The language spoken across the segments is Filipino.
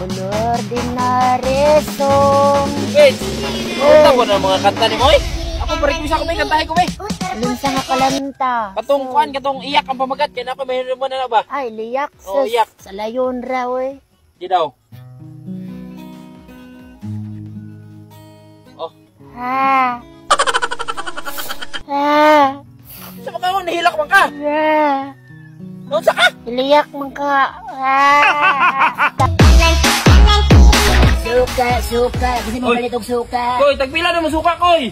Ordinary song. Wait! Kanta mo na mga kanta ni Moy? Ako balik mo sa kumay, kantahin ko, may. Alin sa nga kalanta. Katong kuan, katong iyak ang pamagat. Kaya ako, mayroon mo na ba? Ay, liyak. Oh, iyak. Sa layon raw eh. Di daw. Oh. Ha. Ha. Sa mga ako, nahilak man ka. Ha. Noon sa ka? Iliyak man ka. Ha. Suka. Kasi mo Oy. palit og suka. Koy, tagpila na mo suka, Koy.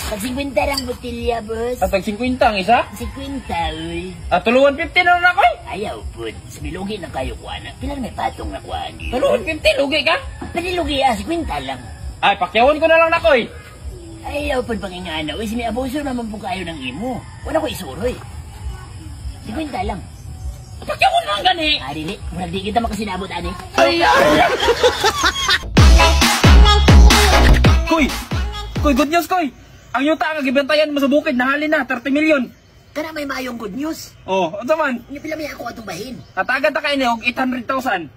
Pag 50 ang botilya, boss. At tag 50 ang isa? 50, uy. At tuluan 50 na na, Koy. Ayaw, pud. Sabilugi na kayo, kuana. Pila may patong na kuana. Tuluan 50, lugi ka? Panilugi, 50 lang. Ay, pakyawan ko na lang na, Koy. Ayaw, pud pangingana. Uy, sini abuso naman po kayo ng imo. Wala ko isuroy. 50 lang. Pakyawan lang gani. Dili. Murag di kita makasinabot, ani. Koy! Koy, good news, Koy! Ang yuta nga gibantayan mo sa bukid, nahalin na, 30 milyon. Kana may mayong good news. Oh, ano man? Nga pila may ako atong bahin. At agad na kayo niyo, 800,000.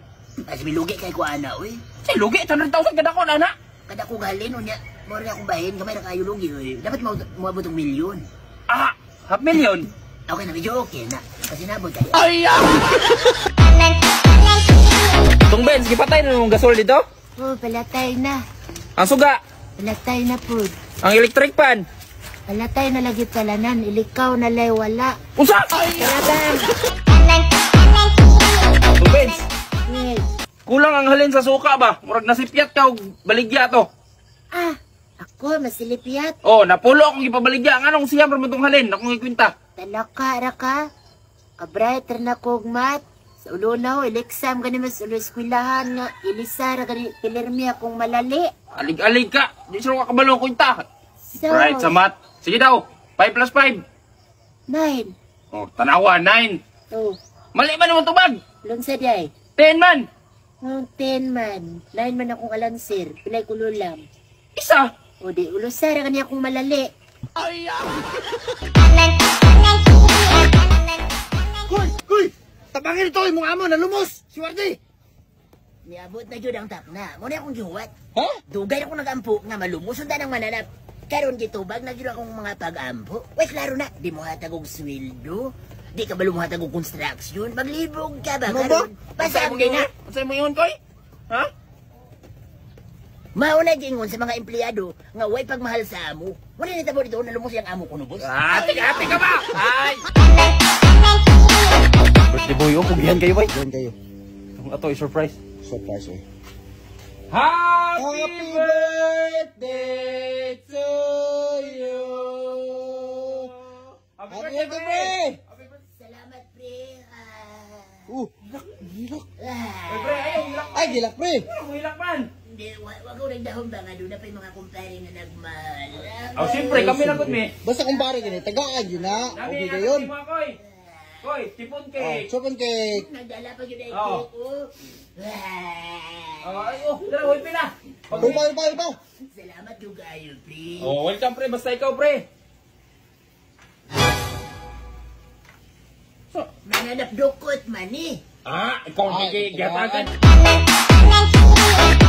Ay, sabilugi kay kuana, uy. Ay, lugi, 800,000 kada ko, nana. Kada ko galin, unya. Mura na akong bahin, kamay na kayo lugi, uy. Dapat moabot ng milyon. Ah, half million. Okay na, medyo okay na. Kasi nabot kayo. Itong Benz, gipatay na yung gasol dito. Oh, palatay na. Ang suga, Palatay na, pud. ang electric pan. Palatay na lagi talanan. Ilikaw na lay wala. Usa! Talagang. Itong Benz, Yes. kulang ang halin sa suka ba? Murag nasipyat ka o baligya to. Ah, ako, masilipyat. Oh, napulo akong ipabaligya. Ang anong siyam ramon tong halin, akong ikwinta. Talaka, raka. Kabrighter na kog mat. Sa ulo na ho, il-exam gani mas ulo eskwelahan nga. Ilisara gani, pilirmi akong malali. Alig-alig ka. Di sila kakabalo ko kwinta. So, Right, sa mat. Sige daw, 5 plus 5. 9. Oh, tanawa, 9. Oh, Mali ba naman tubag? lung sa day. 10 man. Oh, 10 man. 9 man akong alansir. Pilay kulo lang. Isa. O di, ulo sara gani akong malali. Hoy! Tabangin ito, yung mga amo, nalumos! Si Wardy! Niabot na jud ang tapna. Muna akong gihuwat. Ha? Dugay akong nagampo nga malumos undan ang mananap. Karon gitubag na jud akong mga pag-ampo. Wait, klaro na. Di mo hatag og sweldo. Di ka ba lumuhatag og construction? Maglibog ka ba Ano ba? karon? Basta mo na. Ano mo yun, Koy? Ha? Mauna gingon sa mga empleyado nga way pagmahal sa amo. Wala ni tabo dito nalumos yang amo kuno, boss. Ate ka ba? Ay! Birthday boy, oh, pugihan kayo, boy. Doon kayo. Ang ato, i-surprise. Surprise, eh. Happy Happy birthday to you! Happy birthday, pre! Salamat, pre. Hilak. Ay, pre, ay, hilak. Ay, gilak, pre! Ang hilak man. Hindi, wag ko nagdahon ba nga doon na pa yung mga kumpare na nagmahal. Oh, siyempre, kami lang good, me. Basta kumpare gini, tagaan yun na. Okay ka yun. Koy. Koy, tipon Oh, cake. chopin cake. Nagdala pa yun ay Oo. cake, oh. Oh, ay, oh, dala, huwag pina. Upa. Salamat yung kayo, pre. Oh, welcome, pre. Basta ikaw, pre. Nananap dukot man eh. Ah, ikaw ang Ay, gigatagan. ito